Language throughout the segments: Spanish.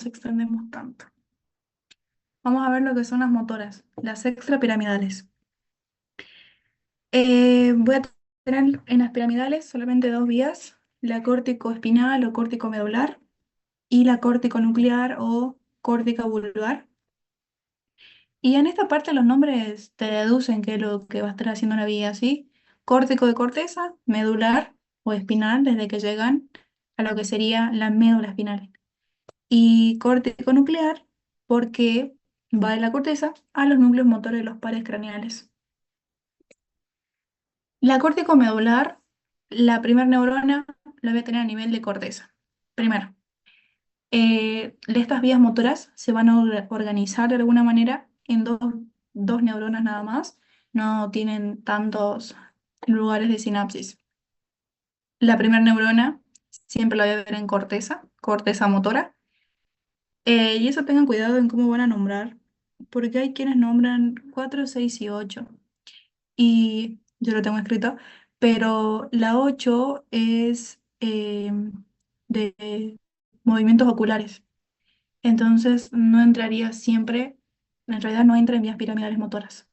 extendemos tanto. Vamos a ver lo que son las motoras, las extrapiramidales. Voy a tener en las piramidales solamente dos vías, la córtico-espinal o córtico-medular y la córtico-nuclear o córtica vulvar. Y en esta parte los nombres te deducen qué es lo que va a estar haciendo la vía, ¿sí? Córtico de corteza, medular o espinal, desde que llegan a lo que sería la médula espinal. Y córtico nuclear, porque va de la corteza a los núcleos motores de los pares craneales. La córtico medular, la primera neurona la voy a tener a nivel de corteza. Primero, de estas vías motoras se van a organizar de alguna manera en dos neuronas nada más. No tienen tantos lugares de sinapsis. La primera neurona siempre la voy a ver en corteza, corteza motora. Y eso tengan cuidado en cómo van a nombrar, porque hay quienes nombran 4, 6 y 8. Y yo lo tengo escrito, pero la 8 es de movimientos oculares. Entonces no entraría siempre, en realidad no entra en vías piramidales motoras.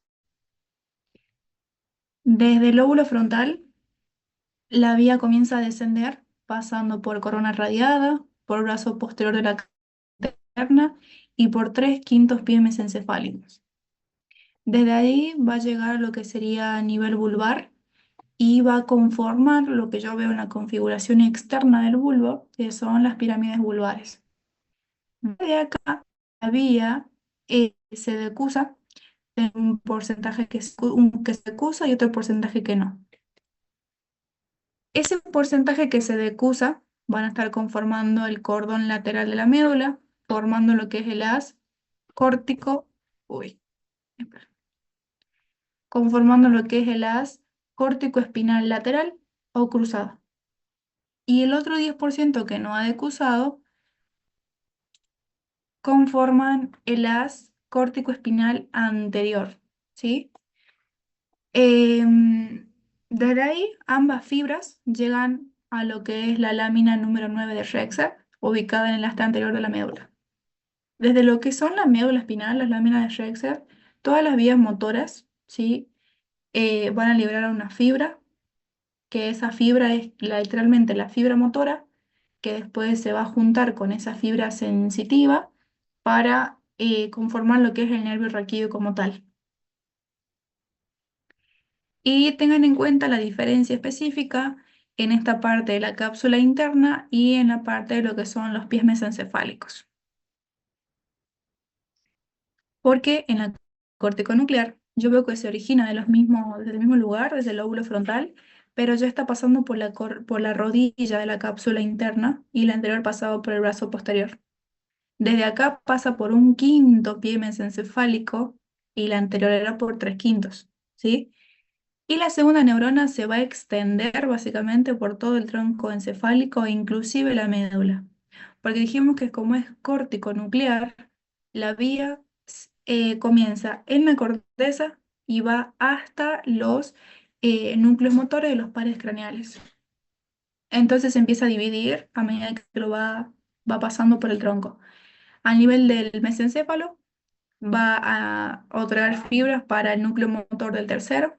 Desde el lóbulo frontal, la vía comienza a descender pasando por corona radiada, por brazo posterior de la caverna y por 3/5 pies mesencefálicos. Desde ahí va a llegar a lo que sería a nivel vulvar y va a conformar lo que yo veo en la configuración externa del bulbo, que son las pirámides vulvares. De acá, la vía se decusa en un porcentaje que se decusa y otro porcentaje que no. Ese porcentaje que se decusa van a estar conformando el cordón lateral de la médula, formando lo que es el haz córtico, uy, espera, conformando lo que es el haz córtico-espinal lateral o cruzado. Y el otro 10% que no ha decusado conforman el haz córtico-espinal anterior, ¿sí? Desde ahí, ambas fibras llegan a lo que es la lámina número 9 de Rexer, ubicada en el asta anterior de la médula. Desde lo que son la médula espinal, las láminas de Rexer, todas las vías motoras, ¿sí? Van a liberar una fibra, que esa fibra es literalmente la fibra motora, que después se va a juntar con esa fibra sensitiva para conformar lo que es el nervio raquídeo como tal. Y tengan en cuenta la diferencia específica en esta parte de la cápsula interna y en la parte de lo que son los pies mesencefálicos. Porque en la córtico nuclear yo veo que se origina desde el mismo lugar, desde el lóbulo frontal, pero ya está pasando por la rodilla de la cápsula interna y la anterior pasaba por el brazo posterior. Desde acá pasa por un quinto pie mesencefálico y la anterior era por 3/5, ¿sí? Y la segunda neurona se va a extender básicamente por todo el tronco encefálico e inclusive la médula. Porque dijimos que como es córtico nuclear, la vía comienza en la corteza y va hasta los núcleos motores de los pares craneales. Entonces se empieza a dividir a medida que va pasando por el tronco. A nivel del mesencéfalo, va a otorgar fibras para el núcleo motor del tercero,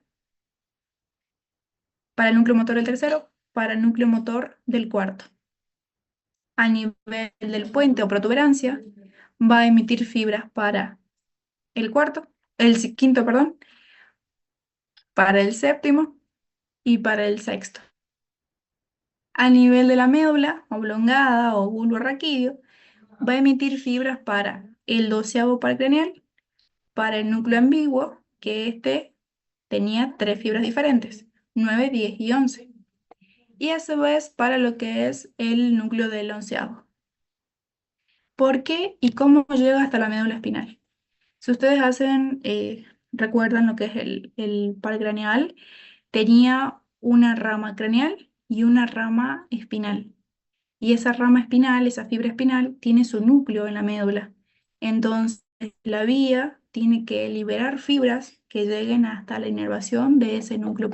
para el núcleo motor del tercero, para el núcleo motor del cuarto. A nivel del puente o protuberancia, va a emitir fibras para el cuarto, quinto, perdón, para el séptimo y para el sexto. A nivel de la médula oblongada o bulbo raquídeo, va a emitir fibras para el 12º par craneal, para el núcleo ambiguo, que este tenía 3 fibras diferentes, 9, 10 y 11. Y a su vez para lo que es el núcleo del 11º. ¿Por qué y cómo llega hasta la médula espinal? Si ustedes recuerdan lo que es el par craneal, tenía una rama craneal y una rama espinal. Y esa rama espinal, esa fibra espinal, tiene su núcleo en la médula. Entonces, la vía tiene que liberar fibras que lleguen hasta la inervación de ese núcleo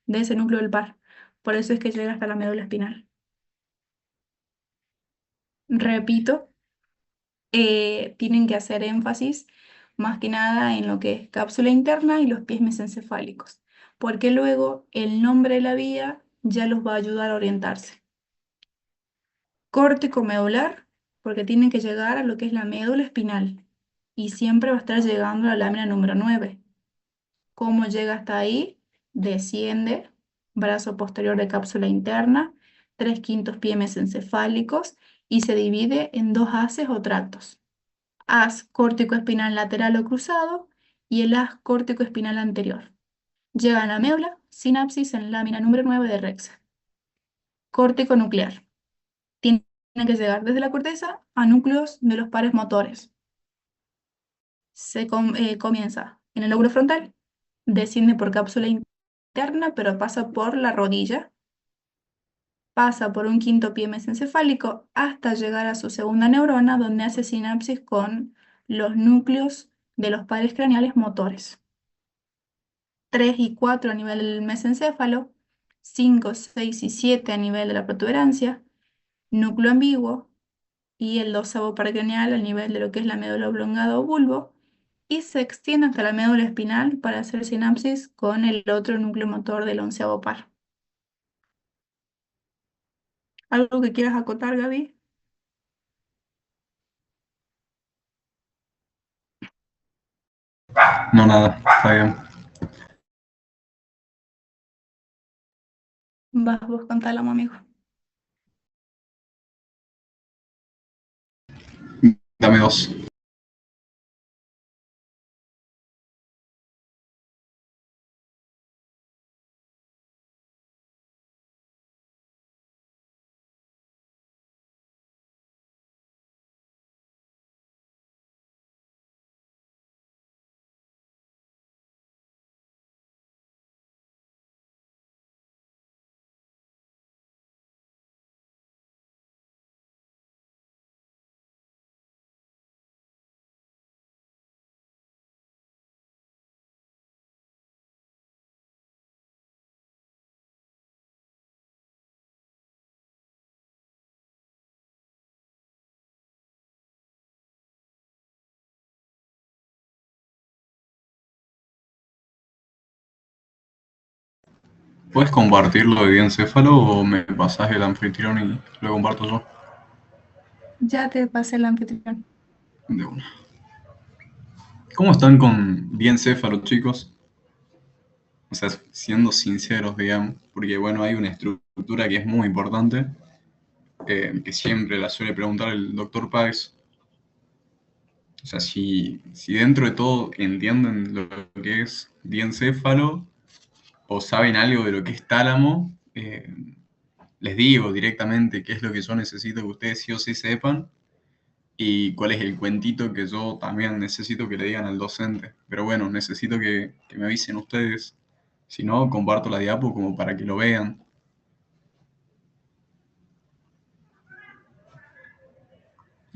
de ese núcleo del par. Por eso es que llega hasta la médula espinal. Repito, tienen que hacer énfasis más que nada en lo que es cápsula interna y los pies mesencefálicos, porque luego el nombre de la vía ya los va a ayudar a orientarse. Córtico medular, porque tienen que llegar a lo que es la médula espinal y siempre va a estar llegando a la lámina número 9. ¿Cómo llega hasta ahí? Desciende, brazo posterior de cápsula interna, 3/5 pie mesencefálicos y se divide en dos haces o tractos. Haz córtico-espinal lateral o cruzado y el haz córtico-espinal anterior. Llega a la médula, sinapsis en lámina número 9 de Rexa. Córtico nuclear. Tiene que llegar desde la corteza a núcleos de los pares motores. Comienza en el lóbulo frontal, desciende por cápsula interna, pero pasa por la rodilla, pasa por un quinto pie mesencefálico hasta llegar a su segunda neurona, donde hace sinapsis con los núcleos de los pares craneales motores. 3 y 4 a nivel del mesencéfalo, 5, 6 y 7 a nivel de la protuberancia, núcleo ambiguo y el 12º par craneal al nivel de lo que es la médula oblongada o bulbo, y se extiende hasta la médula espinal para hacer sinapsis con el otro núcleo motor del 11º par. ¿Algo que quieras acotar, Gaby? No, nada, está bien. Vas vos con tálamo, amigo. Dame dos. ¿Puedes compartirlo de diencéfalo o me pasás el anfitrión y lo comparto yo? Ya te pasé el anfitrión. De una. ¿Cómo están con diencéfalo, chicos? O sea, siendo sinceros, digamos, porque bueno, hay una estructura que es muy importante, que siempre la suele preguntar el doctor Páez. O sea, si dentro de todo entienden lo que es diencéfalo o saben algo de lo que es tálamo, les digo directamente qué es lo que yo necesito que ustedes sí o sí sepan y cuál es el cuentito que yo también necesito que le digan al docente. Pero bueno, necesito que me avisen ustedes. Si no, comparto la diapo como para que lo vean.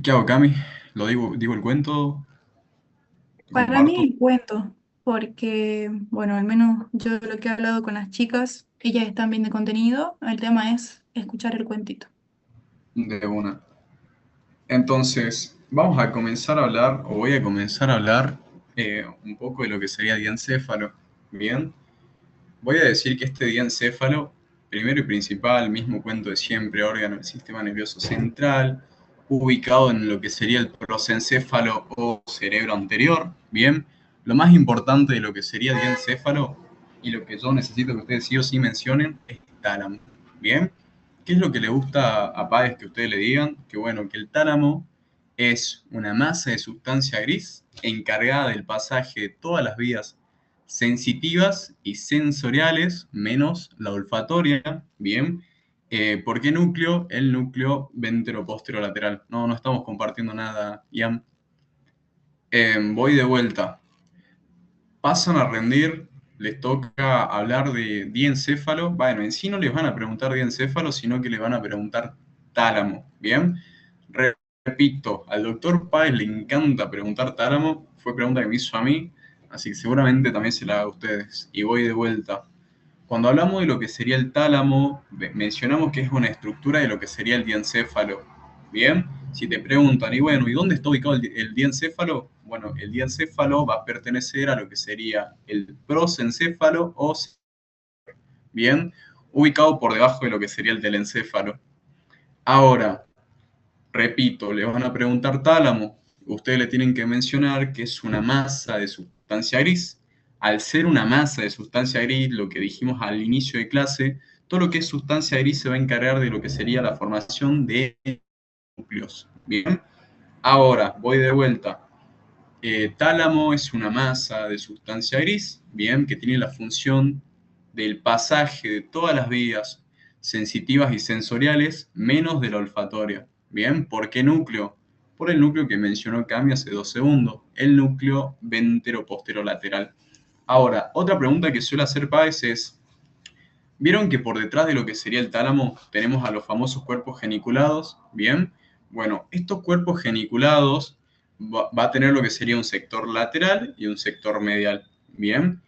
¿Qué hago, Cami? ¿Lo digo el cuento? ¿Lo Para mí comparto? el cuento, porque, bueno, al menos yo lo que he hablado con las chicas, ellas están bien de contenido, el tema es escuchar el cuentito. De una. Entonces, vamos a comenzar a hablar, o voy a comenzar a hablar un poco de lo que sería diencéfalo. Bien, voy a decir que este diencéfalo, primero y principal, mismo cuento de siempre, órgano del sistema nervioso central, ubicado en lo que sería el prosencéfalo o cerebro anterior. Bien, lo más importante de lo que sería diencéfalo y lo que yo necesito que ustedes sí o sí mencionen es tálamo. Bien, ¿qué es lo que le gusta a Páez que ustedes le digan? Que bueno, que el tálamo es una masa de sustancia gris encargada del pasaje de todas las vías sensitivas y sensoriales, menos la olfatoria, bien. ¿Por qué núcleo? El núcleo ventero-posterolateral. No, no estamos compartiendo nada, Ian. Voy de vuelta. Pasan a rendir, les toca hablar de diencéfalo. Bueno, en sí no les van a preguntar diencéfalo, sino que les van a preguntar tálamo, ¿bien? Repito, al doctor Páez le encanta preguntar tálamo, fue pregunta que me hizo a mí, así que seguramente también se la haga a ustedes. Y voy de vuelta. Cuando hablamos de lo que sería el tálamo, mencionamos que es una estructura de lo que sería el diencéfalo. Bien, Si te preguntan, y bueno, ¿y dónde está ubicado el diencéfalo? Bueno, el diencéfalo va a pertenecer a lo que sería el prosencéfalo o, bien, ubicado por debajo de lo que sería el telencéfalo. Ahora, repito, le van a preguntar tálamo. Ustedes le tienen que mencionar que es una masa de sustancia gris. Al ser una masa de sustancia gris, lo que dijimos al inicio de clase, todo lo que es sustancia gris se va a encargar de lo que sería la formación de núcleos. Bien, ahora voy de vuelta. Tálamo es una masa de sustancia gris, bien, que tiene la función del pasaje de todas las vías sensitivas y sensoriales, menos de la olfatoria. Bien, ¿por qué núcleo? Por el núcleo que mencionó Cami hace 2 segundos, el núcleo ventero-posterolateral. Ahora, otra pregunta que suele hacer Páez es, ¿vieron que por detrás de lo que sería el tálamo tenemos a los famosos cuerpos geniculados? Bien, bueno, estos cuerpos geniculados va a tener lo que sería un sector lateral y un sector medial. Bien,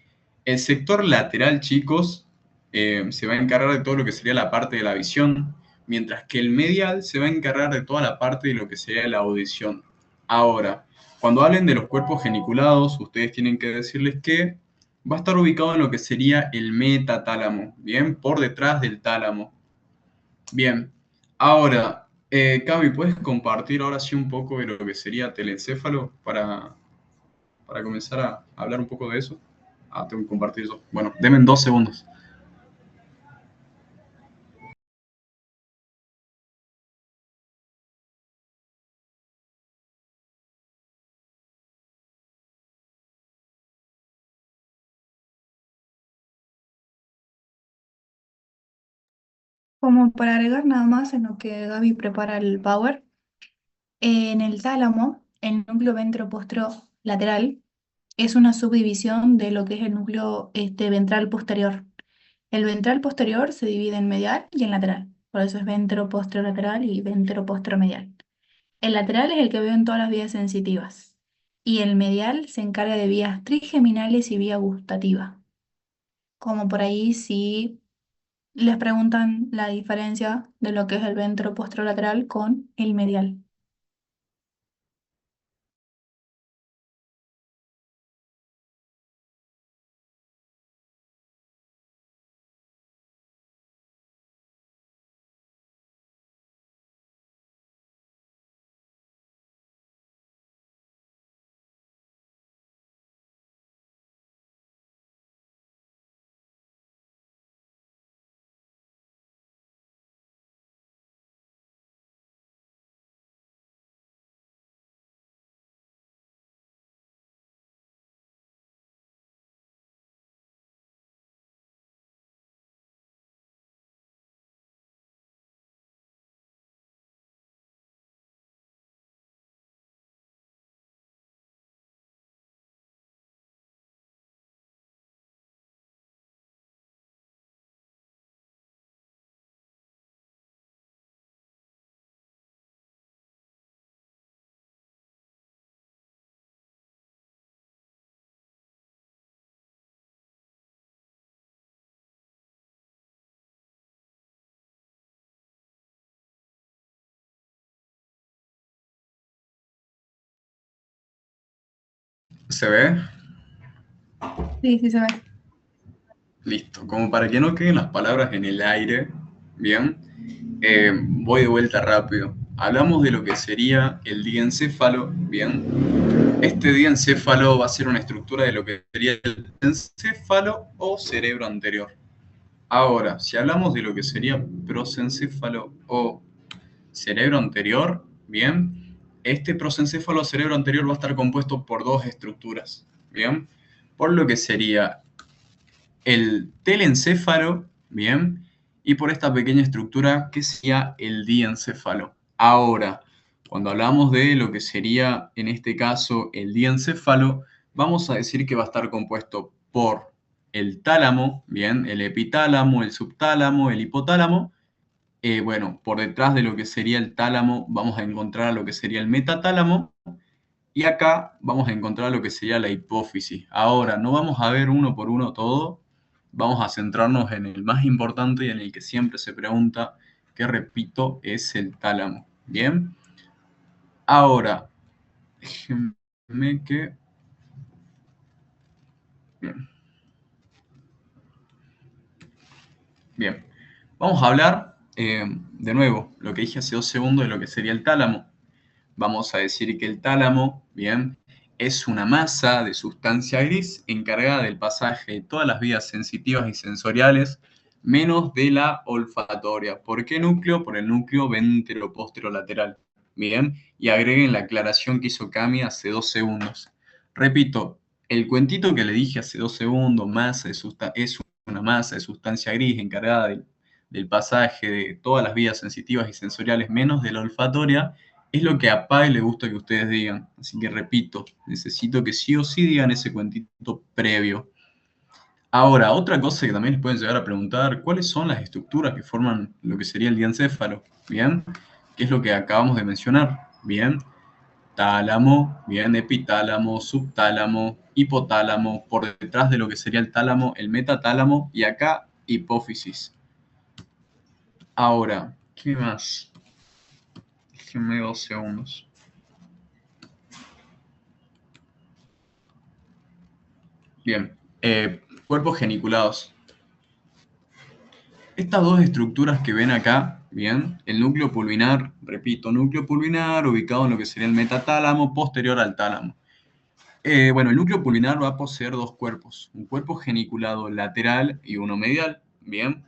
el sector lateral, chicos, se va a encargar de todo lo que sería la parte de la visión, mientras que el medial se va a encargar de toda la parte de lo que sería la audición. Ahora, cuando hablen de los cuerpos geniculados, ustedes tienen que decirles que va a estar ubicado en lo que sería el metatálamo, bien, por detrás del tálamo. Bien, ahora, Cami, ¿puedes compartir ahora sí un poco de lo que sería telencéfalo para comenzar a hablar un poco de eso? Ah, tengo que compartir eso. Bueno, denme 2 segundos. Como para agregar nada más en lo que Gaby prepara el power, en el tálamo, el núcleo ventroposterolateral es una subdivisión de lo que es el núcleo ventral posterior. El ventral posterior se divide en medial y en lateral, por eso es ventroposterolateral y ventroposteromedial. El lateral es el que veo en todas las vías sensitivas y el medial se encarga de vías trigeminales y vía gustativa. Como por ahí si les preguntan la diferencia de lo que es el ventroposterolateral con el medial. ¿Se ve? Sí, sí se ve. Listo. Como para que no queden las palabras en el aire, bien, voy de vuelta rápido. Hablamos de lo que sería el diencéfalo, bien. Este diencéfalo va a ser una estructura de lo que sería el encéfalo o cerebro anterior. Ahora, si hablamos de lo que sería prosencéfalo o cerebro anterior, bien, este prosencéfalo o cerebro anterior va a estar compuesto por dos estructuras, bien, por lo que sería el telencéfalo, bien, y por esta pequeña estructura que sería el diencéfalo. Ahora, cuando hablamos de lo que sería en este caso el diencéfalo, vamos a decir que va a estar compuesto por el tálamo, bien, el epitálamo, el subtálamo, el hipotálamo. Bueno, por detrás de lo que sería el tálamo vamos a encontrar lo que sería el metatálamo y acá vamos a encontrar lo que sería la hipófisis. Ahora, no vamos a ver uno por uno todo, vamos a centrarnos en el más importante y en el que siempre se pregunta, que repito, es el tálamo. Bien, Ahora, déjenme que... Bien, bien. Vamos a hablar de nuevo, lo que dije hace 2 segundos de lo que sería el tálamo. Vamos a decir que el tálamo, bien, es una masa de sustancia gris encargada del pasaje de todas las vías sensitivas y sensoriales, menos de la olfatoria. ¿Por qué núcleo? Por el núcleo ventero-posterolateral. Bien, y agreguen la aclaración que hizo Cami hace 2 segundos. Repito, el cuentito que le dije hace 2 segundos, es una masa de sustancia gris encargada del pasaje de todas las vías sensitivas y sensoriales, menos de la olfatoria, es lo que a Pai le gusta que ustedes digan. Así que repito, necesito que sí o sí digan ese cuentito previo. Ahora, otra cosa que también les pueden llegar a preguntar, ¿cuáles son las estructuras que forman lo que sería el diencéfalo? ¿Bien? ¿Qué es lo que acabamos de mencionar? ¿Bien? Tálamo, bien, epitálamo, subtálamo, hipotálamo, por detrás de lo que sería el tálamo, el metatálamo, y acá hipófisis. Ahora, ¿qué más? Déjenme 2 segundos. Bien, cuerpos geniculados. Estas dos estructuras que ven acá, bien, el núcleo pulvinar, repito, núcleo pulvinar ubicado en lo que sería el metatálamo posterior al tálamo. Bueno, el núcleo pulvinar va a poseer dos cuerpos, un cuerpo geniculado lateral y uno medial, bien.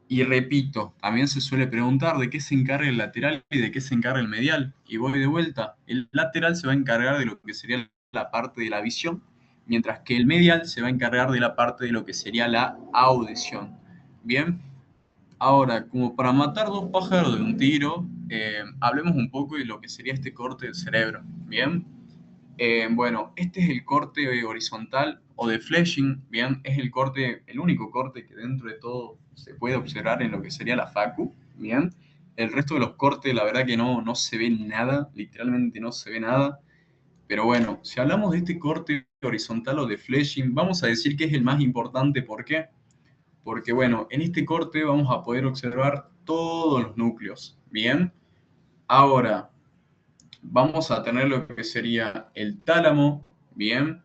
Y repito, también se suele preguntar de qué se encarga el lateral y de qué se encarga el medial. Y voy de vuelta, el lateral se va a encargar de lo que sería la parte de la visión, mientras que el medial se va a encargar de la parte de lo que sería la audición. Bien, ahora, como para matar dos pájaros de un tiro, hablemos un poco de lo que sería este corte del cerebro. Bien, bueno, este es el corte horizontal o de fleshing, bien, es el corte, el único corte que dentro de todo se puede observar en lo que sería la facu, bien. El resto de los cortes, la verdad que no se ve nada, literalmente no se ve nada. Pero bueno, si hablamos de este corte horizontal o de fleshing, vamos a decir que es el más importante. ¿Por qué? Porque bueno, en este corte vamos a poder observar todos los núcleos, bien. Ahora, vamos a tener lo que sería el tálamo, bien.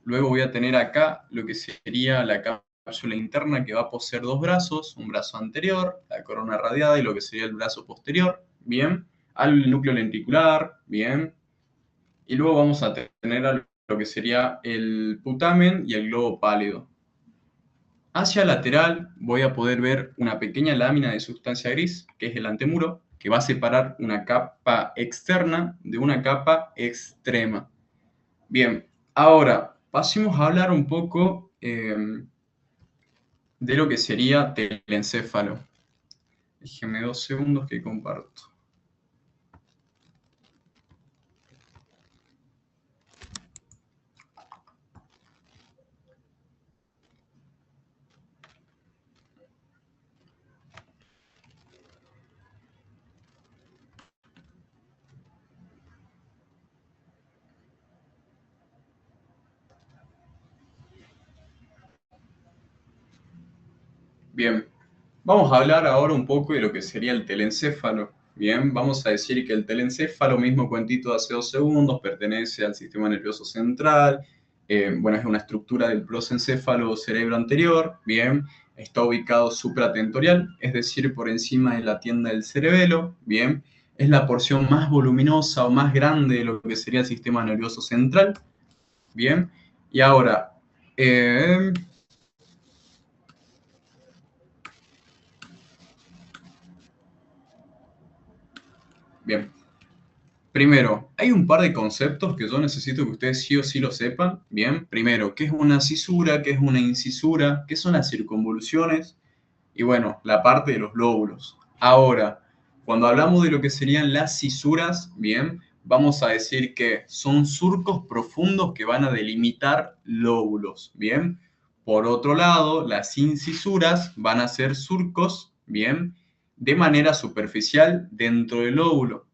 Luego voy a tener acá lo que sería la cápsula interna que va a poseer dos brazos, un brazo anterior, la corona radiada y lo que sería el brazo posterior, bien. Al núcleo lenticular, bien. Y luego vamos a tener a lo que sería el putamen y el globo pálido. Hacia lateral voy a poder ver una pequeña lámina de sustancia gris, que es el antemuro, que va a separar una capa externa de una capa extrema. Bien, ahora pasemos a hablar un poco de lo que sería telencéfalo. Déjenme 2 segundos que comparto. Bien, vamos a hablar ahora un poco de lo que sería el telencéfalo. Bien, vamos a decir que el telencéfalo, mismo cuentito de hace 2 segundos, pertenece al sistema nervioso central. Bueno, es una estructura del prosencéfalo cerebro anterior. Bien, está ubicado supratentorial, es decir, por encima de la tienda del cerebelo. Bien, es la porción más voluminosa o más grande de lo que sería el sistema nervioso central. Bien, y ahora, eh, bien. Primero, hay un par de conceptos que yo necesito que ustedes sí o sí lo sepan. Bien, primero, ¿qué es una cisura? ¿Qué es una incisura? ¿Qué son las circunvoluciones? Y bueno, la parte de los lóbulos. Ahora, cuando hablamos de lo que serían las cisuras, bien, vamos a decir que son surcos profundos que van a delimitar lóbulos. Bien, por otro lado, las incisuras van a ser surcos, bien, de manera superficial dentro del lóbulo.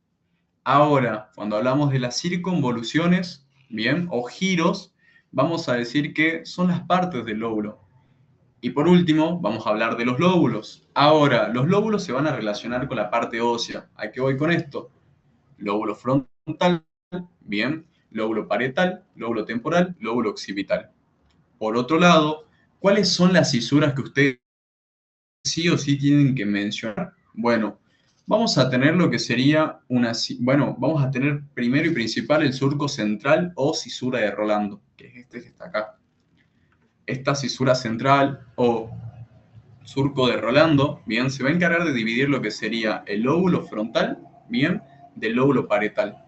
Ahora, cuando hablamos de las circunvoluciones, bien, o giros, vamos a decir que son las partes del lóbulo. Y por último, vamos a hablar de los lóbulos. Ahora, los lóbulos se van a relacionar con la parte ósea. ¿A qué voy con esto? Lóbulo frontal, frontal, bien, lóbulo parietal, lóbulo temporal, lóbulo occipital. Por otro lado, ¿cuáles son las cisuras que ustedes sí o sí tienen que mencionar? Bueno, vamos a tener lo que sería bueno, vamos a tener primero y principal el surco central o cisura de Rolando, que es este que está acá. Esta cisura central o surco de Rolando, bien, se va a encargar de dividir lo que sería el lóbulo frontal, bien, del lóbulo parietal.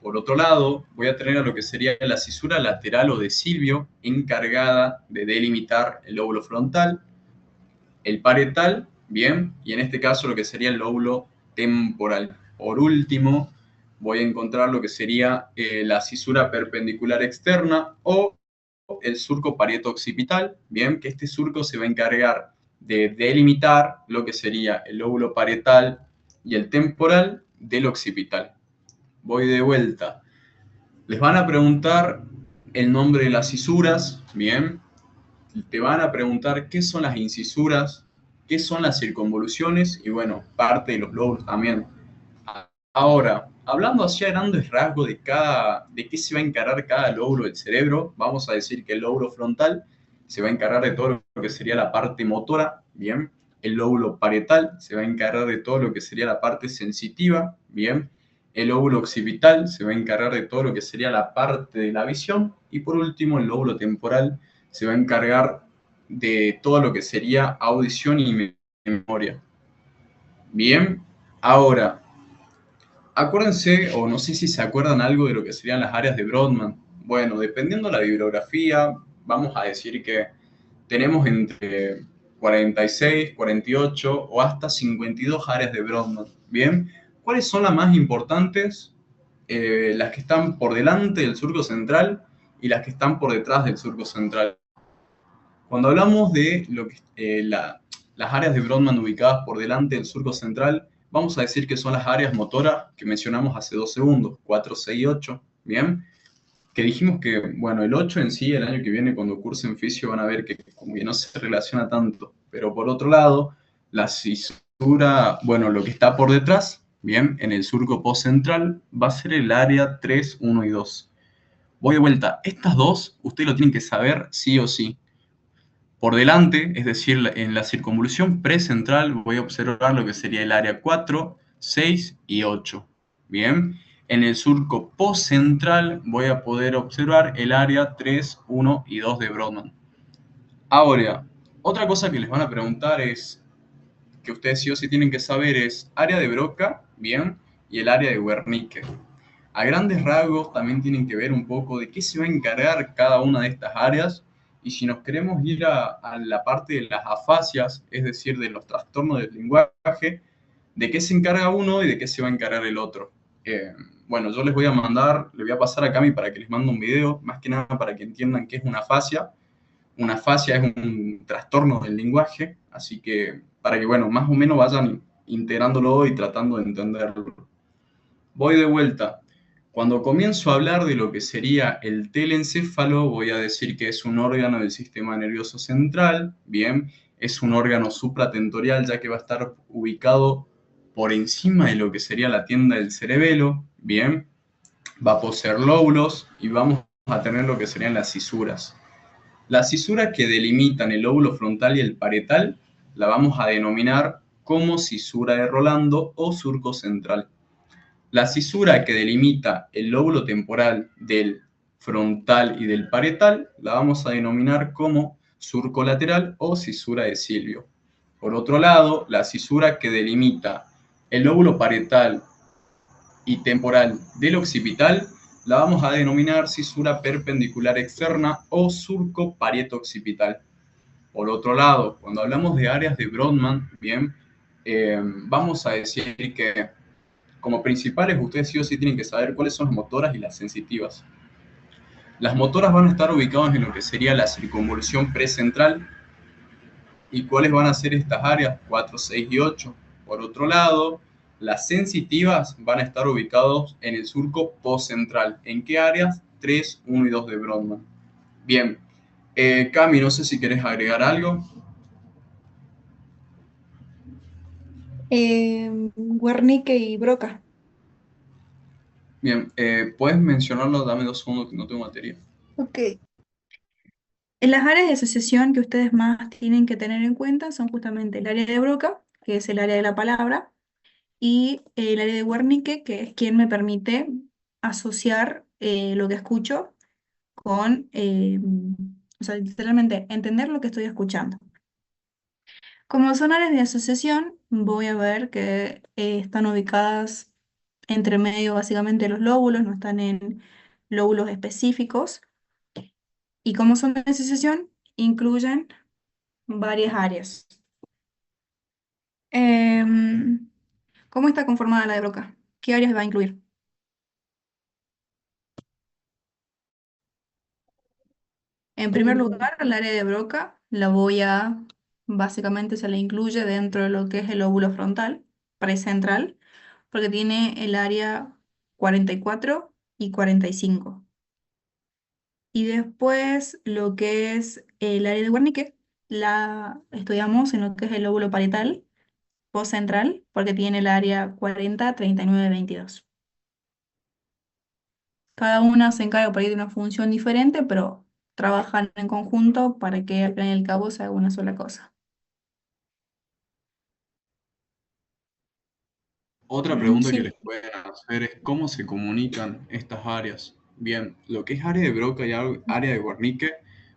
Por otro lado, voy a tener a lo que sería la cisura lateral o de Silvio, encargada de delimitar el lóbulo frontal, el parietal, bien, y en este caso lo que sería el lóbulo temporal. Por último, voy a encontrar lo que sería la cisura perpendicular externa o el surco parieto-occipital, bien, que este surco se va a encargar de delimitar lo que sería el lóbulo parietal y el temporal del occipital. Voy de vuelta. Les van a preguntar el nombre de las cisuras, bien, te van a preguntar qué son las incisuras, qué son las circunvoluciones y bueno, parte de los lóbulos también. Ahora, hablando así a grandes rasgos de qué se va a encargar cada lóbulo del cerebro, vamos a decir que el lóbulo frontal se va a encargar de todo lo que sería la parte motora, bien. El lóbulo parietal se va a encargar de todo lo que sería la parte sensitiva, bien. El lóbulo occipital se va a encargar de todo lo que sería la parte de la visión. Y por último, el lóbulo temporal se va a encargar de todo lo que sería audición y memoria. Bien, ahora, acuérdense, o no sé si se acuerdan algo de lo que serían las áreas de Brodmann. Bueno, dependiendo de la bibliografía, vamos a decir que tenemos entre 46, 48 o hasta 52 áreas de Brodmann. Bien, ¿cuáles son las más importantes? Las que están por delante del surco central y las que están por detrás del surco central. Cuando hablamos de las áreas de Brodmann ubicadas por delante del surco central, vamos a decir que son las áreas motoras que mencionamos hace 2 segundos, 4, 6 y 8, ¿bien? Que dijimos que, bueno, el 8 en sí, el año que viene cuando cursen fisio van a ver que como que no se relaciona tanto, pero por otro lado, la cisura, bueno, lo que está por detrás, ¿bien? En el surco postcentral va a ser el área 3, 1 y 2. Voy de vuelta, estas dos ustedes lo tienen que saber sí o sí. Por delante, es decir, en la circunvolución precentral voy a observar lo que sería el área 4, 6 y 8. Bien, en el surco postcentral voy a poder observar el área 3, 1 y 2 de Brodmann. Ahora, otra cosa que les van a preguntar es, que ustedes sí o sí tienen que saber es área de Broca, bien, y el área de Wernicke. A grandes rasgos también tienen que ver un poco de qué se va a encargar cada una de estas áreas y si nos queremos ir a la parte de las afasias, es decir, de los trastornos del lenguaje, de qué se encarga uno y de qué se va a encargar el otro. Eh, bueno, yo les voy a pasar a Cami para que les mande un video, más que nada para que entiendan qué es una afasia. Una afasia es un trastorno del lenguaje, así que para que, bueno, más o menos vayan integrándolo y tratando de entenderlo. Voy de vuelta. Cuando comienzo a hablar de lo que sería el telencéfalo, voy a decir que es un órgano del sistema nervioso central, bien, es un órgano supratentorial ya que va a estar ubicado por encima de lo que sería la tienda del cerebelo, bien, va a poseer lóbulos y vamos a tener lo que serían las cisuras. Las cisuras que delimitan el lóbulo frontal y el parietal la vamos a denominar como cisura de Rolando o surco central. La cisura que delimita el lóbulo temporal del frontal y del parietal la vamos a denominar como surco lateral o cisura de Silvio. Por otro lado, la cisura que delimita el lóbulo parietal y temporal del occipital la vamos a denominar cisura perpendicular externa o surco parieto-occipital. Por otro lado, cuando hablamos de áreas de Brodmann, bien, vamos a decir que como principales ustedes sí o sí tienen que saber cuáles son las motoras y las sensitivas. Las motoras van a estar ubicadas en lo que sería la circunvolución precentral. ¿Y cuáles van a ser estas áreas? 4, 6 y 8. Por otro lado, las sensitivas van a estar ubicados en el surco postcentral. ¿En qué áreas? 3, 1 y 2 de Brodmann. Bien, Cami, no sé si querés agregar algo. Wernicke y Broca. Bien, ¿puedes mencionarlo? Dame 2 segundos que no tengo batería. Ok. En las áreas de asociación que ustedes más tienen que tener en cuenta son justamente el área de Broca, que es el área de la palabra, y el área de Wernicke, que es quien me permite asociar lo que escucho con, o sea, literalmente entender lo que estoy escuchando. Como son áreas de asociación, voy a ver que están ubicadas entre medio básicamente de los lóbulos, no están en lóbulos específicos. Y como son de asociación, incluyen varias áreas. Em, ¿Cómo está conformada la de Broca? ¿Qué áreas va a incluir? En primer lugar, el área de Broca la voy a, básicamente se la incluye dentro de lo que es el lóbulo frontal, precentral, porque tiene el área 44 y 45. Y después lo que es el área de Wernicke la estudiamos en lo que es el lóbulo parietal, postcentral, porque tiene el área 40, 39, 22. Cada una se encarga por ahí de una función diferente, pero trabajan en conjunto para que al fin y al cabo se haga una sola cosa. Otra pregunta que les Sí. pueden hacer es cómo se comunican estas áreas. Bien, lo que es área de Broca y área de Wernicke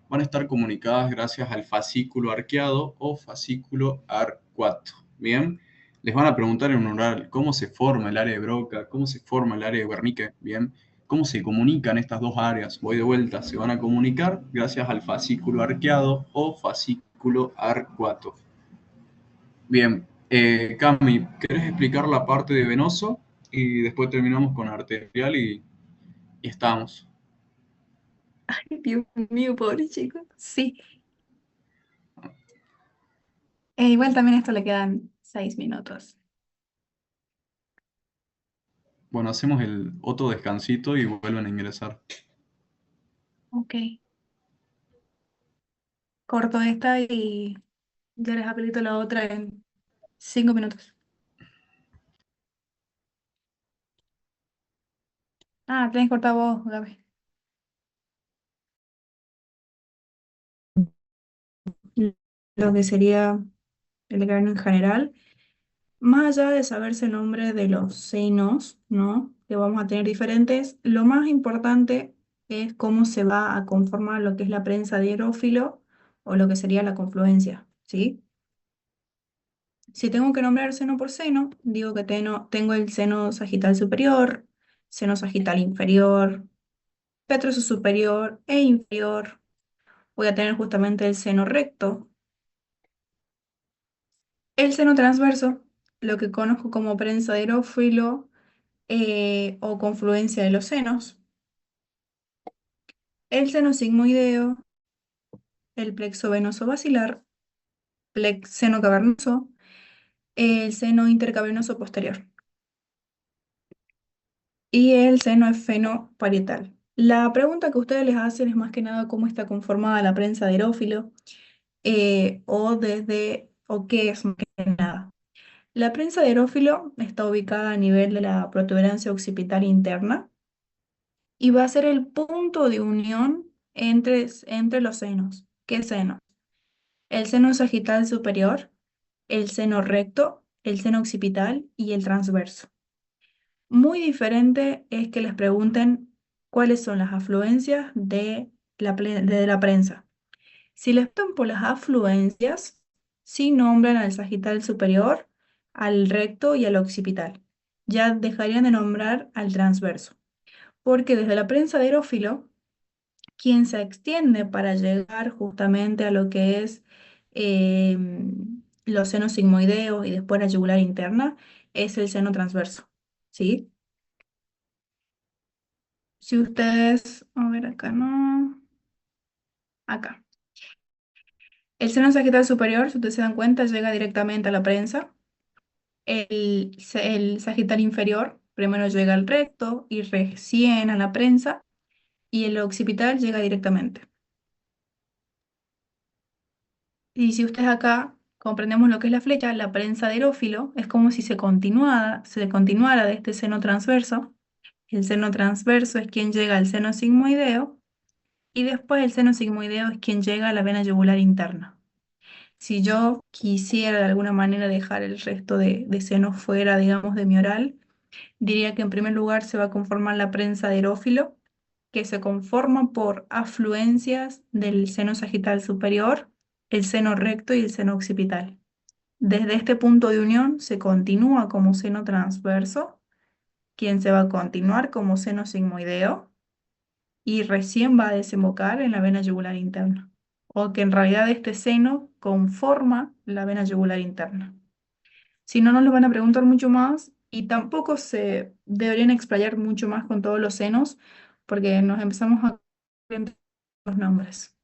van a estar comunicadas gracias al fascículo arqueado o fascículo arcuato. Bien, les van a preguntar en un oral cómo se forma el área de Broca, cómo se forma el área de Wernicke. Bien, cómo se comunican estas dos áreas. Voy de vuelta, se van a comunicar gracias al fascículo arqueado o fascículo arcuato. Bien, Cami, ¿querés explicar la parte de venoso? Y después terminamos con arterial y estamos. Ay, Dios mío, pobre chico. Sí. Igual también a esto le quedan 6 minutos. Bueno, hacemos el otro descansito y vuelven a ingresar. Ok. Corto esta y ya les habilito la otra en 5 minutos. Ah, tenés que cortar vos, Gaby. Lo que sería el grano en general. Más allá de saberse el nombre de los senos, ¿no? Que vamos a tener diferentes, lo más importante es cómo se va a conformar lo que es la prensa de hierófilo o lo que sería la confluencia, ¿sí? Si tengo que nombrar seno por seno, digo que tengo el seno sagital superior, seno sagital inferior, petroso superior e inferior. Voy a tener justamente el seno recto, el seno transverso, lo que conozco como prensa de hierófilo o confluencia de los senos, el seno sigmoideo, el plexo venoso basilar, seno cavernoso, el seno intercavernoso posterior y el seno esfenoparietal. La pregunta que ustedes les hacen es más que nada cómo está conformada la prensa de hierófilo o qué es más que nada. La prensa de hierófilo está ubicada a nivel de la protuberancia occipital interna y va a ser el punto de unión entre los senos. ¿Qué senos? El seno sagital superior, el seno recto, el seno occipital y el transverso. Muy diferente es que les pregunten cuáles son las afluencias de la prensa. Si les preguntan por las afluencias, sí nombran al sagital superior, al recto y al occipital. Ya dejarían de nombrar al transverso, porque desde la prensa de aerófilo quien se extiende para llegar justamente a lo que es los senos sigmoideos y después la yugular interna, es el seno transverso, ¿sí? Si ustedes, a ver acá, no, acá. El seno sagital superior, si ustedes se dan cuenta, llega directamente a la prensa. El sagital inferior primero llega al recto y recién a la prensa, y el occipital llega directamente. Y si ustedes acá comprendemos lo que es la flecha, la prensa de aerófilo es como si se continuara de este seno transverso El seno transverso es quien llega al seno sigmoideo y después el seno sigmoideo es quien llega a la vena yugular interna. Si yo quisiera de alguna manera dejar el resto de senos fuera, digamos, de mi oral, diría que en primer lugar se va a conformar la prensa de erófilo, que se conforma por afluencias del seno sagital superior, el seno recto y el seno occipital. Desde este punto de unión se continúa como seno transverso, quien se va a continuar como seno sigmoideo y recién va a desembocar en la vena yugular interna, o que en realidad este seno conforma la vena yugular interna. Si no, nos lo van a preguntar mucho más y tampoco se deberían explayar mucho más con todos los senos, porque nos empezamos a entre los nombres.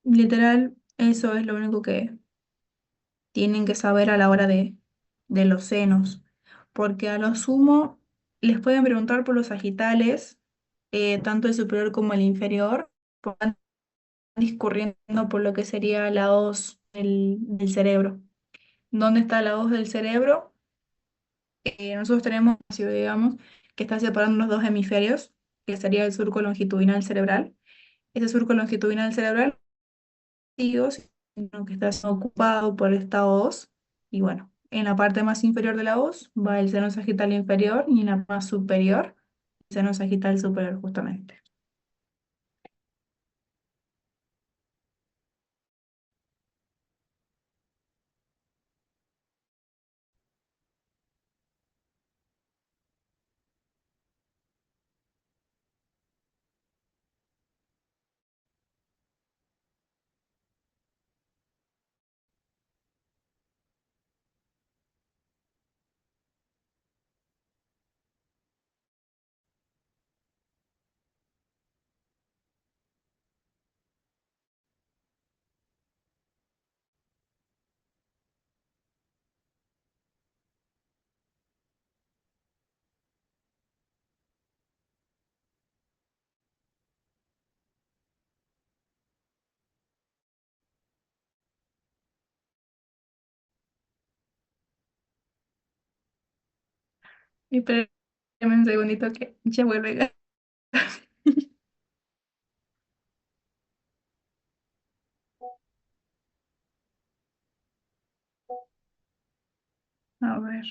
Literal, eso es lo único que tienen que saber a la hora de los senos, porque a lo sumo les pueden preguntar por los sagitales, tanto el superior como el inferior, pues van discurriendo por lo que sería la hoz del cerebro. ¿Dónde está la hoz del cerebro? Nosotros tenemos, si digamos, que está separando los dos hemisferios, que sería el surco longitudinal cerebral. Ese surco longitudinal cerebral vacío, sino que está ocupado por esta hoz. Y bueno, en la parte más inferior de la hoz va el seno sagital inferior y en la más superior, el seno sagital superior justamente. Espérenme un segundito que ya vuelve. A ver.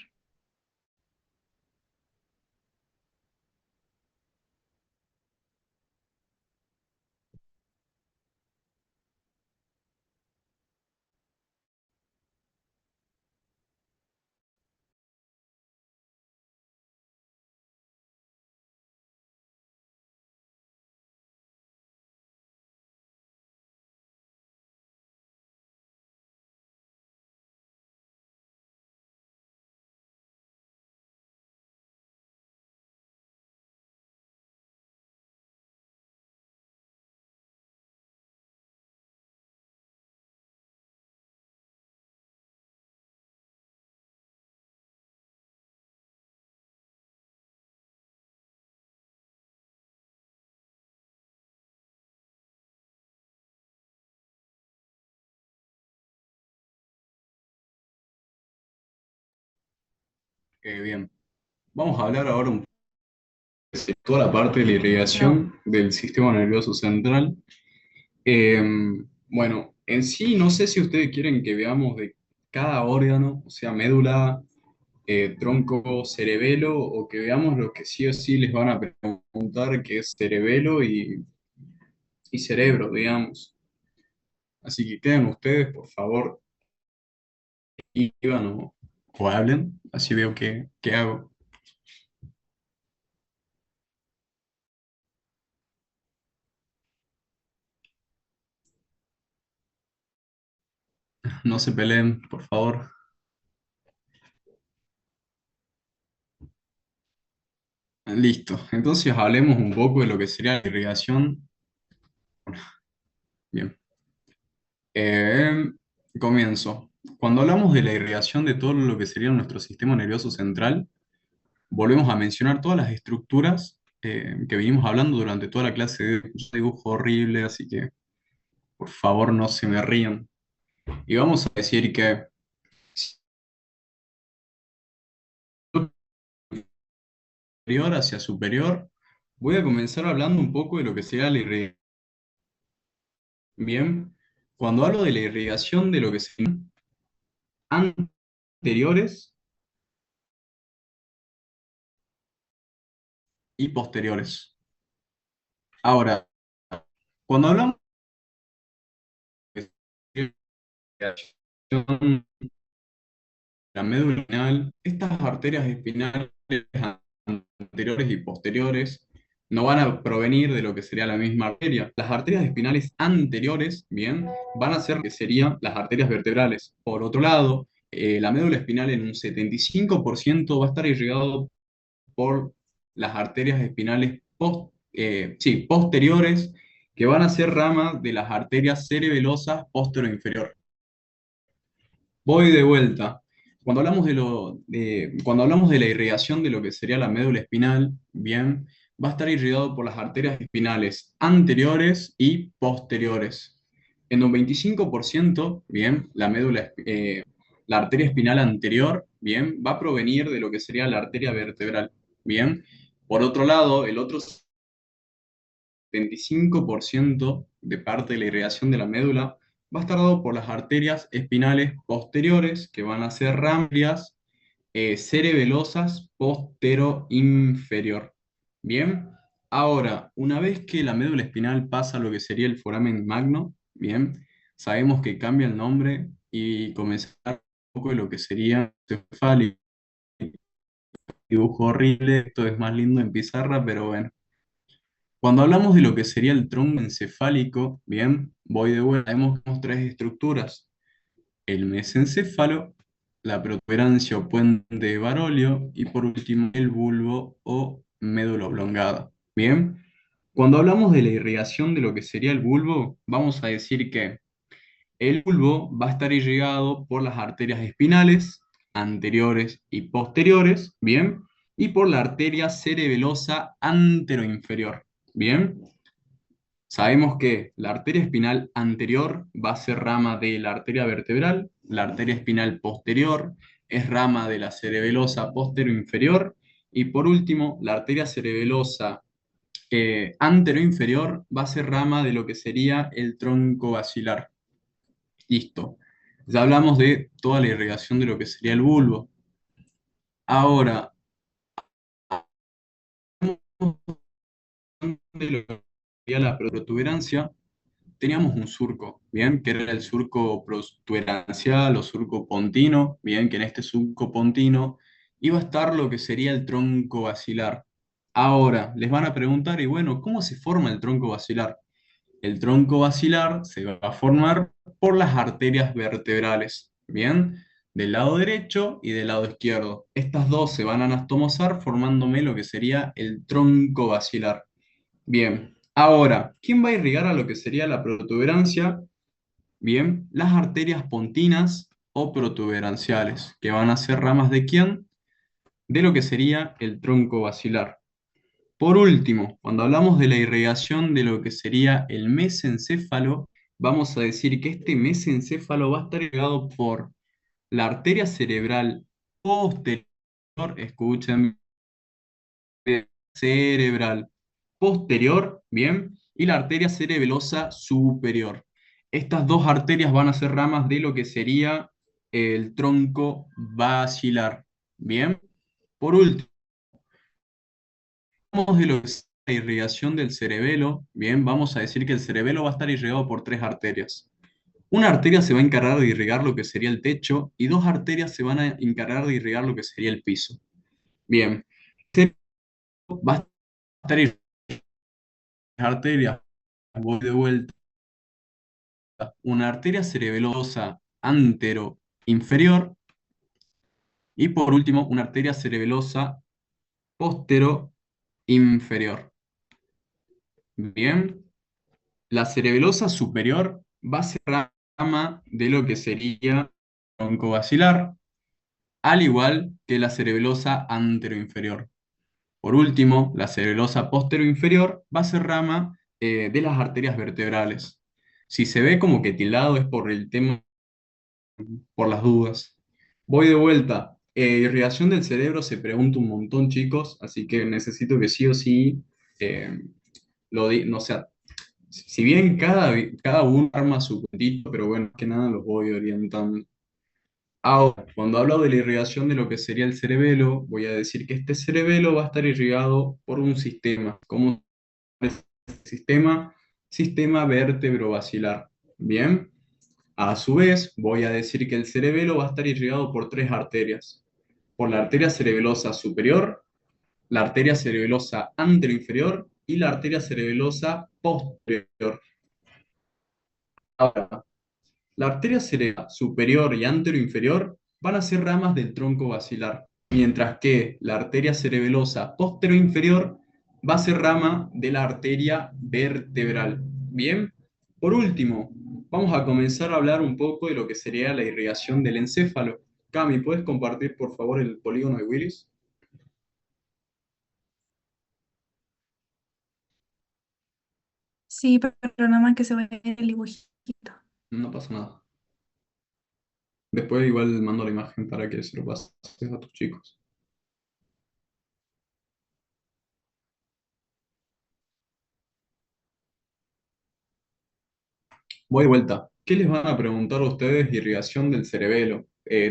Bien, vamos a hablar ahora un poco de toda la parte de la irrigación del sistema nervioso central. Eh, bueno, en sí, no sé si ustedes quieren que veamos de cada órgano, o sea, médula, tronco, cerebelo, o que veamos lo que sí o sí les van a preguntar, que es cerebelo y cerebro, digamos. Así que queden ustedes, por favor, y digan o hablen, así veo qué hago. No se peleen, por favor. Listo. Entonces hablemos un poco de lo que sería la irrigación. Bien. Eh, Comienzo. Cuando hablamos de la irrigación de todo lo que sería nuestro sistema nervioso central, volvemos a mencionar todas las estructuras que vinimos hablando durante toda la clase de un dibujo horrible, así que por favor no se me rían. Y vamos a decir que inferior hacia superior, voy a comenzar hablando un poco de lo que sería la irrigación. Bien, cuando hablo de la irrigación de lo que serían anteriores y posteriores. Ahora, cuando hablamos de irrigación la médula espinal, estas arterias espinales anteriores y posteriores no van a provenir de lo que sería la misma arteria. Las arterias espinales anteriores, bien, van a ser lo que serían las arterias vertebrales. Por otro lado, la médula espinal en un 75% va a estar irrigado por las arterias espinales posteriores, que van a ser ramas de las arterias cerebelosas posterior-inferior. Voy de vuelta. Cuando hablamos de la irrigación de lo que sería la médula espinal, bien, va a estar irrigado por las arterias espinales anteriores y posteriores. En un 25%, bien, la arteria espinal anterior, bien, va a provenir de lo que sería la arteria vertebral, bien. Por otro lado, el otro 75% de parte de la irrigación de la médula va a estar dado por las arterias espinales posteriores, que van a ser ramas cerebelosas postero-inferior. Bien, ahora, una vez que la médula espinal pasa a lo que sería el foramen magno, bien, sabemos que cambia el nombre y comenzar un poco de lo que sería cefálico. Dibujo horrible, esto es más lindo en pizarra, pero bueno. Cuando hablamos de lo que sería el tronco encefálico, bien, voy de vuelta, tenemos tres estructuras: el mesencéfalo, la protuberancia o puente de Barolio y por último el bulbo o médula oblongada. Bien, cuando hablamos de la irrigación de lo que sería el bulbo, vamos a decir que el bulbo va a estar irrigado por las arterias espinales anteriores y posteriores, bien, y por la arteria cerebelosa anteroinferior, bien. Sabemos que la arteria espinal anterior va a ser rama de la arteria vertebral, la arteria espinal posterior es rama de la cerebelosa posterior-inferior y por último la arteria cerebelosa anteroinferior va a ser rama de lo que sería el tronco basilar. Listo. Ya hablamos de toda la irrigación de lo que sería el bulbo. Ahora, de lo que sería la protuberancia, teníamos un surco, bien, que era el surco protuberancial o surco pontino, bien, que en este surco pontino iba a estar lo que sería el tronco basilar. Ahora, les van a preguntar, y bueno, ¿cómo se forma el tronco basilar? El tronco basilar se va a formar por las arterias vertebrales, bien, del lado derecho y del lado izquierdo. Estas dos se van a anastomosar formándome lo que sería el tronco basilar. Bien, ahora, ¿quién va a irrigar a lo que sería la protuberancia? Bien, las arterias pontinas o protuberanciales, que van a ser ramas de quién? De lo que sería el tronco basilar. Por último, cuando hablamos de la irrigación de lo que sería el mesencéfalo, vamos a decir que este mesencéfalo va a estar irrigado por la arteria cerebral posterior, escuchen, cerebral posterior, bien, y la arteria cerebelosa superior. Estas dos arterias van a ser ramas de lo que sería el tronco basilar, bien. Por último, hablamos de lo que es la irrigación del cerebelo, bien, vamos a decir que el cerebelo va a estar irrigado por tres arterias. Una arteria se va a encargar de irrigar lo que sería el techo y dos arterias se van a encargar de irrigar lo que sería el piso. Bien, este va a estar irrigado por las arterias, voy de vuelta, una arteria cerebelosa antero-inferior y por último una arteria cerebelosa postero-inferior. Bien, la cerebelosa superior va a ser rama de lo que sería tronco basilar, al igual que la cerebelosa anteroinferior. Por último, la cerebelosa posterior-inferior va a ser rama de las arterias vertebrales. Si se ve como que tildado es por el tema, por las dudas. Voy de vuelta. Irrigación del cerebro se pregunta un montón, chicos, así que necesito que sí o sí eh, no sea, si bien cada uno arma su cuentito, pero bueno, que nada los voy orientando. Ahora, cuando hablo de la irrigación de lo que sería el cerebelo, voy a decir que este cerebelo va a estar irrigado por un sistema. ¿Cómo es el sistema? Sistema vértebro-basilar. Bien. A su vez, voy a decir que el cerebelo va a estar irrigado por tres arterias. Por la arteria cerebelosa superior, la arteria cerebelosa anteroinferior y la arteria cerebelosa posterior. Ahora, la arteria cerebral superior y anteroinferior van a ser ramas del tronco basilar, mientras que la arteria cerebelosa posterior-inferior va a ser rama de la arteria vertebral. Bien, por último, vamos a comenzar a hablar un poco de lo que sería la irrigación del encéfalo. Cami, ¿puedes compartir por favor el polígono de Willis? Sí, pero nada más que se ve el dibujito. No pasa nada. Después igual mando la imagen para que se lo pases a tus chicos. Voy de vuelta. ¿Qué les van a preguntar a ustedes? Irrigación del cerebelo.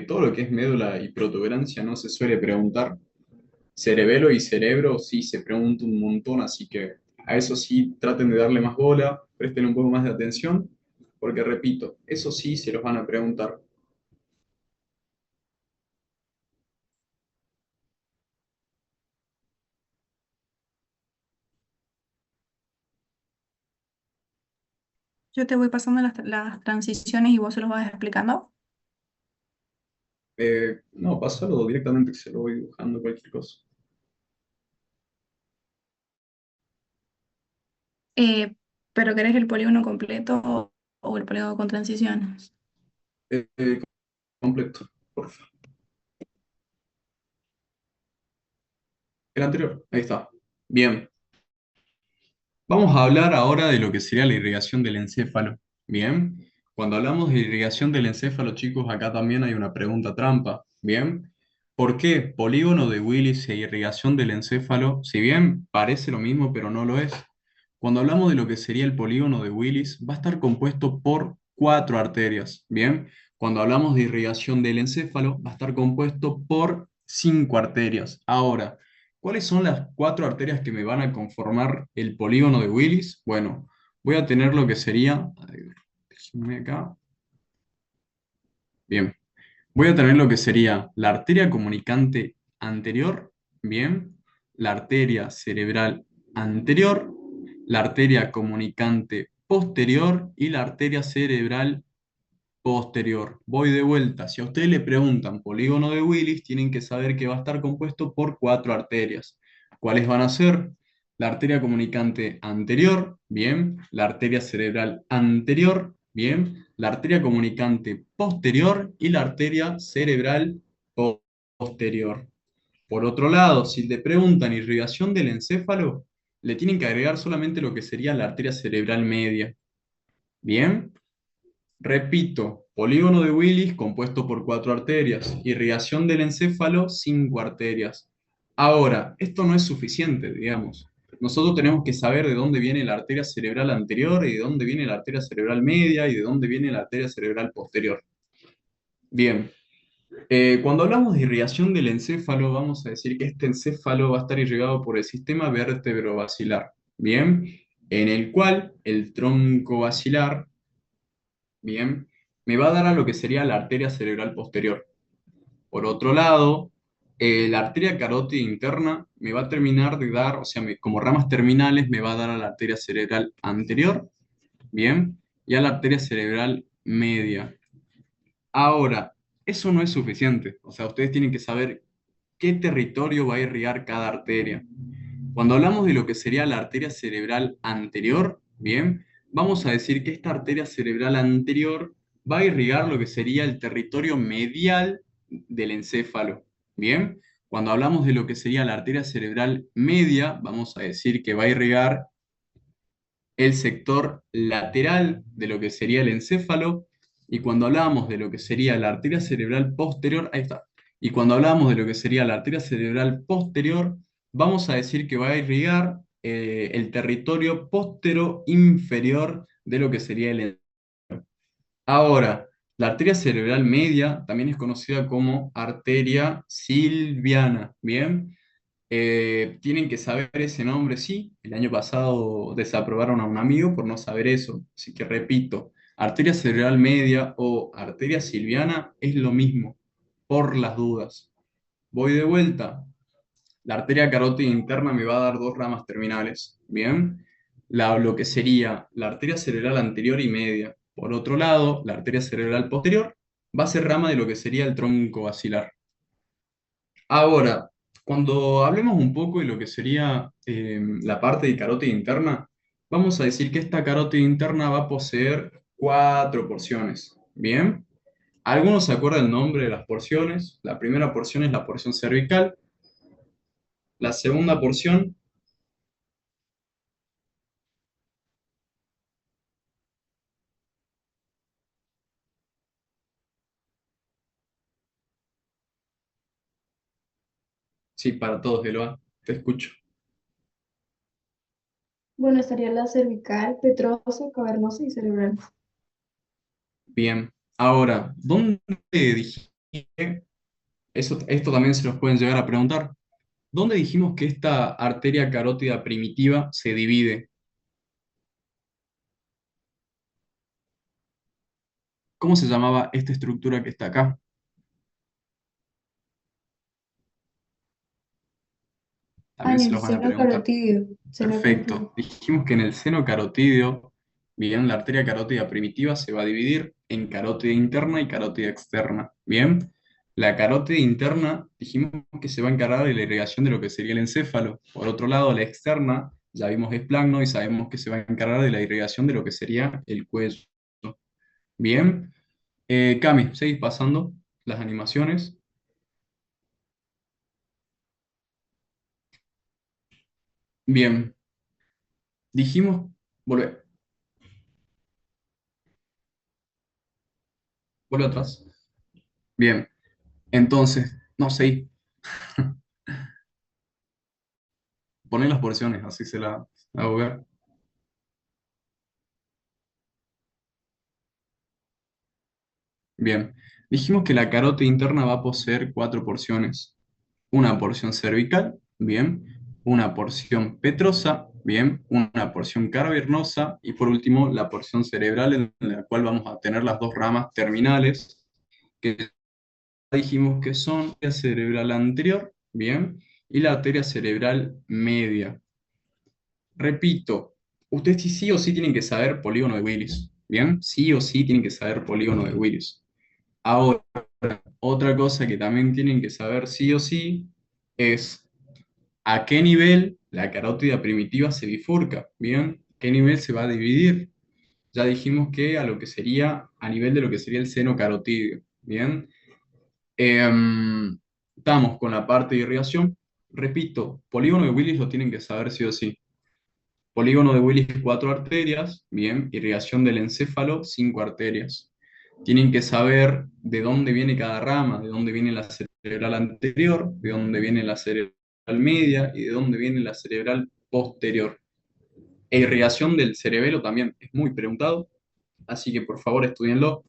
Todo lo que es médula y protuberancia no se suele preguntar. Cerebelo y cerebro sí se pregunta un montón, así que a eso sí traten de darle más bola, presten un poco más de atención, porque repito, eso sí se los van a preguntar. Yo te voy pasando las transiciones y vos se los vas explicando. No, pásalo directamente que se lo voy dibujando cualquier cosa. Eh, pero ¿querés el polígono completo o el polígono con transiciones? Eh, Completo, por favor. El anterior, ahí está. Bien. Vamos a hablar ahora de lo que sería la irrigación del encéfalo. Bien, cuando hablamos de irrigación del encéfalo, chicos, acá también hay una pregunta trampa. Bien, ¿por qué polígono de Willis e irrigación del encéfalo? Si bien parece lo mismo, pero no lo es. Cuando hablamos de lo que sería el polígono de Willis, va a estar compuesto por cuatro arterias. Bien, cuando hablamos de irrigación del encéfalo, va a estar compuesto por cinco arterias. Ahora, ¿cuáles son las cuatro arterias que me van a conformar el polígono de Willis? Bueno, voy a tener lo que sería, a ver, déjenme acá. Bien, voy a tener lo que sería la arteria comunicante anterior, bien, la arteria cerebral anterior, la arteria comunicante posterior y la arteria cerebral posterior. Voy de vuelta. Si a ustedes le preguntan polígono de Willis, tienen que saber que va a estar compuesto por cuatro arterias. ¿Cuáles van a ser? La arteria comunicante anterior, bien. La arteria cerebral anterior, bien. La arteria comunicante posterior y la arteria cerebral posterior. Por otro lado, si le preguntan irrigación del encéfalo, le tienen que agregar solamente lo que sería la arteria cerebral media. Bien. Repito, polígono de Willis compuesto por cuatro arterias, irrigación del encéfalo, cinco arterias. Ahora, esto no es suficiente, digamos. Nosotros tenemos que saber de dónde viene la arteria cerebral anterior y de dónde viene la arteria cerebral media y de dónde viene la arteria cerebral posterior. Bien, cuando hablamos de irrigación del encéfalo, vamos a decir que este encéfalo va a estar irrigado por el sistema vértebro-basilar. Bien, en el cual el tronco basilar, bien, me va a dar a lo que sería la arteria cerebral posterior. Por otro lado, la arteria carótida interna me va a terminar de dar, o sea, como ramas terminales me va a dar a la arteria cerebral anterior, bien, y a la arteria cerebral media. Ahora, eso no es suficiente, o sea, ustedes tienen que saber qué territorio va a irrigar cada arteria. Cuando hablamos de lo que sería la arteria cerebral anterior, bien, vamos a decir que esta arteria cerebral anterior va a irrigar lo que sería el territorio medial del encéfalo, bien. Cuando hablamos de lo que sería la arteria cerebral media, vamos a decir que va a irrigar el sector lateral de lo que sería el encéfalo, y cuando hablamos de lo que sería la arteria cerebral posterior, ahí está. Y cuando hablamos de lo que sería la arteria cerebral posterior, vamos a decir que va a irrigar el territorio postero inferior de lo que sería el... Ahora, la arteria cerebral media también es conocida como arteria silviana, ¿bien? Tienen que saber ese nombre, sí. El año pasado desaprobaron a un amigo por no saber eso. Así que repito, arteria cerebral media o arteria silviana es lo mismo, por las dudas. Voy de vuelta. La arteria carótida interna me va a dar dos ramas terminales, ¿bien? Lo que sería la arteria cerebral anterior y media. Por otro lado, la arteria cerebral posterior va a ser rama de lo que sería el tronco basilar. Ahora, cuando hablemos un poco de lo que sería la parte de carótida interna, vamos a decir que esta carótida interna va a poseer cuatro porciones, ¿bien? ¿Algunos se acuerdan el nombre de las porciones? La primera porción es la porción cervical, la segunda porción, sí, para todos, Eloa, te escucho. Bueno, estaría la cervical, petrosa, cavernosa y cerebral. Bien. Ahora, ¿dónde dijiste? Esto también se los pueden llegar a preguntar. ¿Dónde dijimos que esta arteria carótida primitiva se divide? ¿Cómo se llamaba esta estructura que está acá? Ah, También en se el los van a seno preguntar. carotídeo. Seno carotídeo. Perfecto. Dijimos que en el seno carotídeo, bien, la arteria carótida primitiva se va a dividir en carótida interna y carótida externa. Bien, la carótida interna dijimos que se va a encargar de la irrigación de lo que sería el encéfalo. Por otro lado, la externa, ya vimos es plagno y sabemos que se va a encargar de la irrigación de lo que sería el cuello. Bien, Cami, seguís pasando las animaciones. Bien, dijimos, volver, vuelve atrás. Bien, entonces, no sé, poner las porciones, así se la hago ver. Bien, dijimos que la carótida interna va a poseer cuatro porciones. Una porción cervical, bien, una porción petrosa, bien, una porción cavernosa y por último la porción cerebral en la cual vamos a tener las dos ramas terminales que dijimos que son la cerebral anterior, bien, y la arteria cerebral media. Repito, ustedes sí sí o sí tienen que saber polígono de Willis, bien, sí o sí tienen que saber polígono de Willis. Ahora, otra cosa que también tienen que saber sí o sí es a qué nivel la carótida primitiva se bifurca, ¿bien? ¿Qué nivel se va a dividir? Ya dijimos que a lo que sería, a nivel de lo que sería el seno carotídeo, ¿bien? Estamos con la parte de irrigación. Repito, polígono de Willis lo tienen que saber sí o sí. Polígono de Willis, cuatro arterias, ¿bien? Irrigación del encéfalo, cinco arterias. Tienen que saber de dónde viene cada rama, de dónde viene la cerebral anterior, de dónde viene la cerebral media y de dónde viene la cerebral posterior. E irrigación del cerebelo también es muy preguntado, así que por favor estudienlo.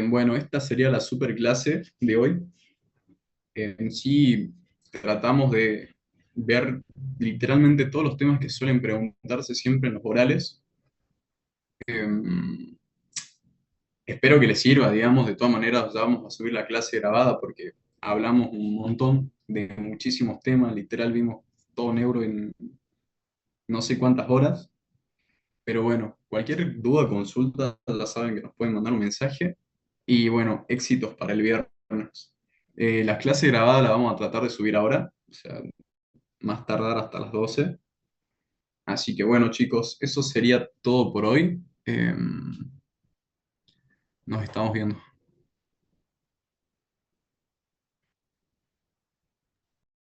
Bueno, esta sería la super clase de hoy. En sí tratamos de ver literalmente todos los temas que suelen preguntarse siempre en los orales. Eh, Espero que les sirva, digamos, de todas maneras ya vamos a subir la clase grabada porque hablamos un montón de muchísimos temas, literal vimos todo neuro en no sé cuántas horas, pero bueno, cualquier duda, consulta, ya saben que nos pueden mandar un mensaje y bueno, éxitos para el viernes. Las clases grabadas las vamos a tratar de subir ahora, o sea, más tardar hasta las 12. Así que bueno, chicos, eso sería todo por hoy. Nos estamos viendo.